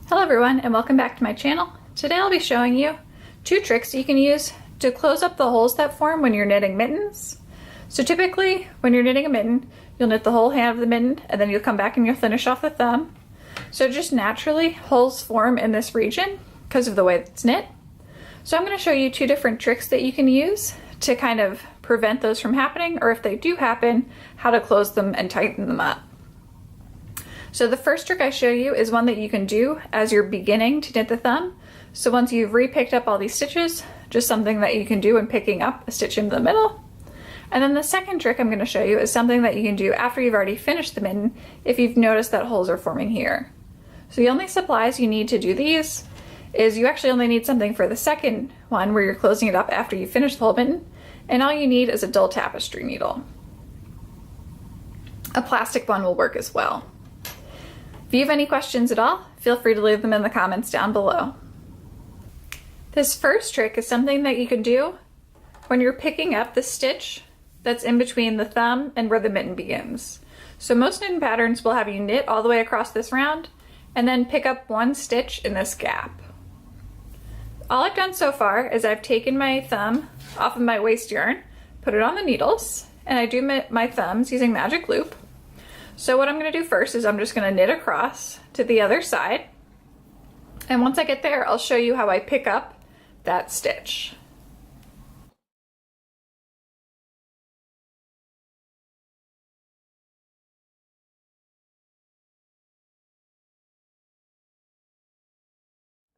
Hello everyone and welcome back to my channel. Today I'll be showing you two tricks you can use to close up the holes that form when you're knitting mittens. So typically when you're knitting a mitten, you'll knit the whole hand of the mitten and then you'll come back and you'll finish off the thumb. So just naturally holes form in this region because of the way it's knit. So I'm going to show you two different tricks that you can use to kind of prevent those from happening, or if they do happen, how to close them and tighten them up. So the first trick I show you is one that you can do as you're beginning to knit the thumb. So once you've re-picked up all these stitches, just something that you can do when picking up a stitch in the middle. And then the second trick I'm going to show you is something that you can do after you've already finished the mitten if you've noticed that holes are forming here. So the only supplies you need to do these is you actually only need something for the second one where you're closing it up after you finish the whole mitten, and all you need is a dull tapestry needle. A plastic one will work as well. If you have any questions at all, feel free to leave them in the comments down below. This first trick is something that you can do when you're picking up the stitch that's in between the thumb and where the mitten begins. So most knitting patterns will have you knit all the way across this round and then pick up one stitch in this gap. All I've done so far is I've taken my thumb off of my waste yarn, put it on the needles, and I do my thumbs using magic loop. So what I'm going to do first is I'm just going to knit across to the other side, and once I get there I'll show you how I pick up that stitch.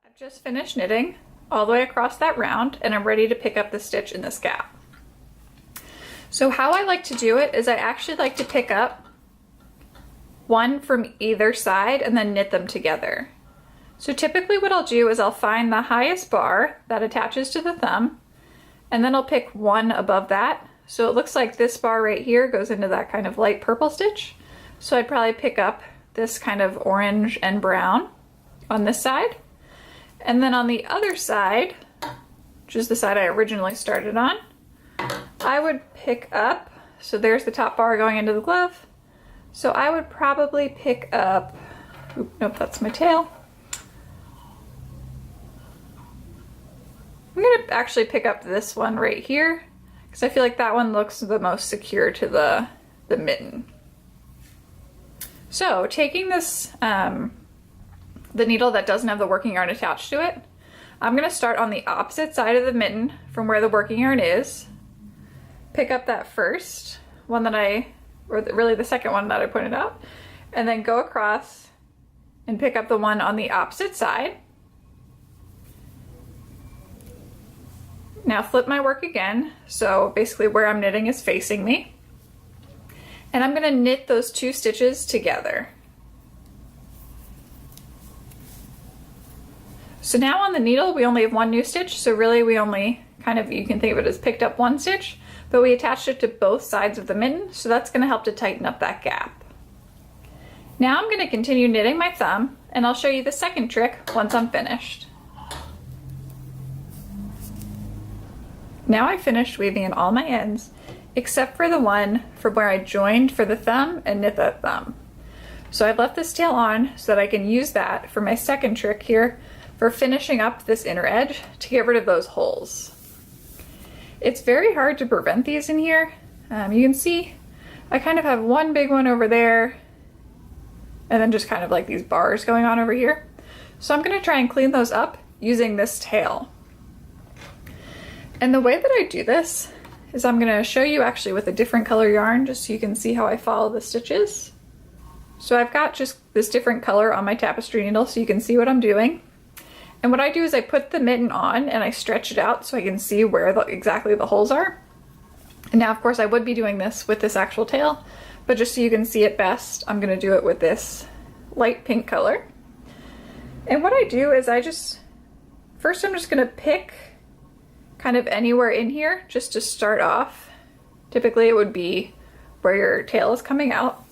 I've just finished knitting all the way across that round and I'm ready to pick up the stitch in this gap. So how I like to do it is I actually like to pick up one from either side and then knit them together. So typically what I'll do is I'll find the highest bar that attaches to the thumb and then I'll pick one above that. So it looks like this bar right here goes into that kind of light purple stitch. So I'd probably pick up this kind of orange and brown on this side. And then on the other side, which is the side I originally started on, I would pick up, so there's the top bar going into the glove. So I would probably pick up, nope, that's my tail. I'm gonna actually pick up this one right here because I feel like that one looks the most secure to the mitten. So taking this, the needle that doesn't have the working yarn attached to it, I'm gonna start on the opposite side of the mitten from where the working yarn is, pick up that first one that really the second one that I pointed out, and then go across and pick up the one on the opposite side. Now flip my work again, so basically where I'm knitting is facing me, and I'm gonna knit those two stitches together. So now on the needle we only have one new stitch, so really we only kind of, you can think of it as picked up one stitch, but we attached it to both sides of the mitten, so that's going to help to tighten up that gap. Now I'm going to continue knitting my thumb, and I'll show you the second trick once I'm finished. Now I've finished weaving in all my ends, except for the one from where I joined for the thumb and knit that thumb. So I've left this tail on so that I can use that for my second trick here for finishing up this inner edge to get rid of those holes. It's very hard to prevent these in here. You can see I kind of have one big one over there and then just kind of like these bars going on over here. So I'm going to try and clean those up using this tail. And the way that I do this is I'm going to show you actually with a different color yarn just so you can see how I follow the stitches. So I've got just this different color on my tapestry needle so you can see what I'm doing. And what I do is I put the mitten on and I stretch it out so I can see where exactly the holes are. And now of course I would be doing this with this actual tail, but just so you can see it best, I'm going to do it with this light pink color. And what I do is first I'm just going to pick kind of anywhere in here just to start off. Typically it would be where your tail is coming out.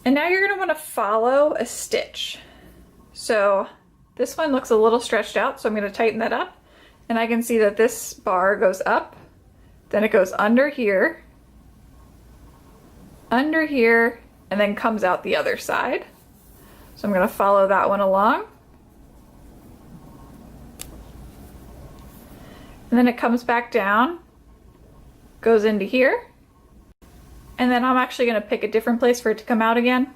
And now you're going to want to follow a stitch. So this one looks a little stretched out, so I'm going to tighten that up. And I can see that this bar goes up, then it goes under here, and then comes out the other side. So I'm going to follow that one along. And then it comes back down, goes into here. And then I'm actually going to pick a different place for it to come out again.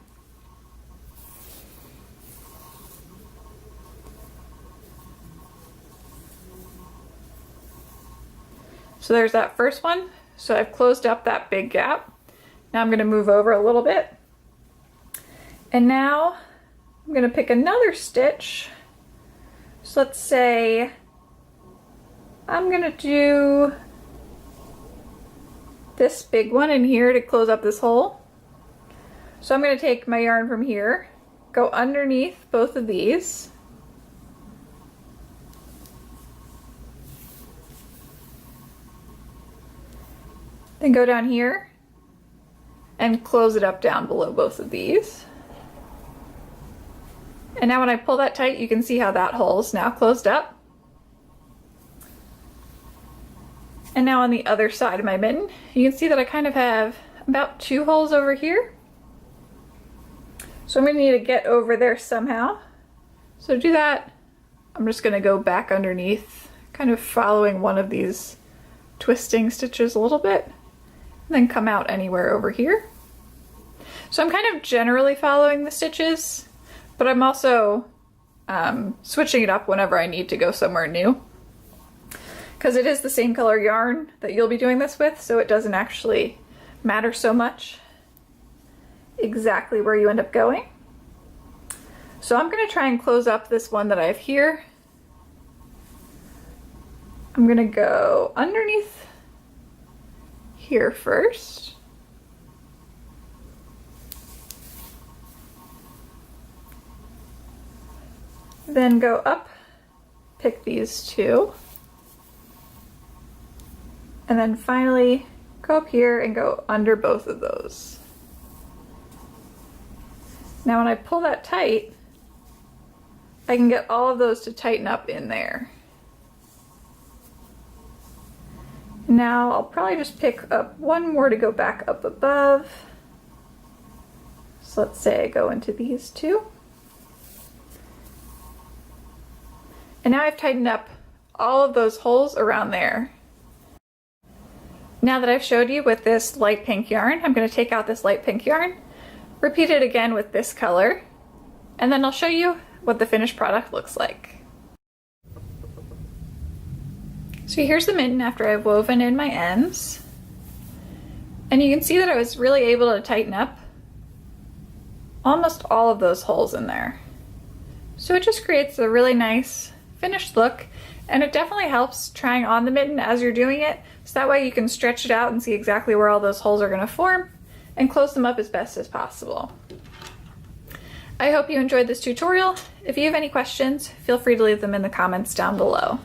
So there's that first one. So I've closed up that big gap. Now I'm going to move over a little bit. And now I'm going to pick another stitch. So let's say I'm going to do this big one in here to close up this hole. So I'm going to take my yarn from here, go underneath both of these, then go down here and close it up down below both of these. And now when I pull that tight, you can see how that hole is now closed up. And now on the other side of my mitten, you can see that I kind of have about 2 holes over here. So I'm going to need to get over there somehow. So to do that, I'm just going to go back underneath, kind of following one of these twisting stitches a little bit, and then come out anywhere over here. So I'm kind of generally following the stitches, but I'm also switching it up whenever I need to go somewhere new. Because it is the same color yarn that you'll be doing this with, so it doesn't actually matter so much exactly where you end up going. So I'm going to try and close up this one that I have here. I'm going to go underneath here first. Then go up, pick these 2. And then finally go up here and go under both of those. Now when I pull that tight, I can get all of those to tighten up in there. Now I'll probably just pick up one more to go back up above. So let's say I go into these 2. And now I've tightened up all of those holes around there. Now that I've showed you with this light pink yarn, I'm going to take out this light pink yarn, repeat it again with this color, and then I'll show you what the finished product looks like. So here's the mitten after I've woven in my ends. And you can see that I was really able to tighten up almost all of those holes in there. So it just creates a really nice finished look, and it definitely helps trying on the mitten as you're doing it, so that way you can stretch it out and see exactly where all those holes are going to form and close them up as best as possible. I hope you enjoyed this tutorial. If you have any questions, feel free to leave them in the comments down below.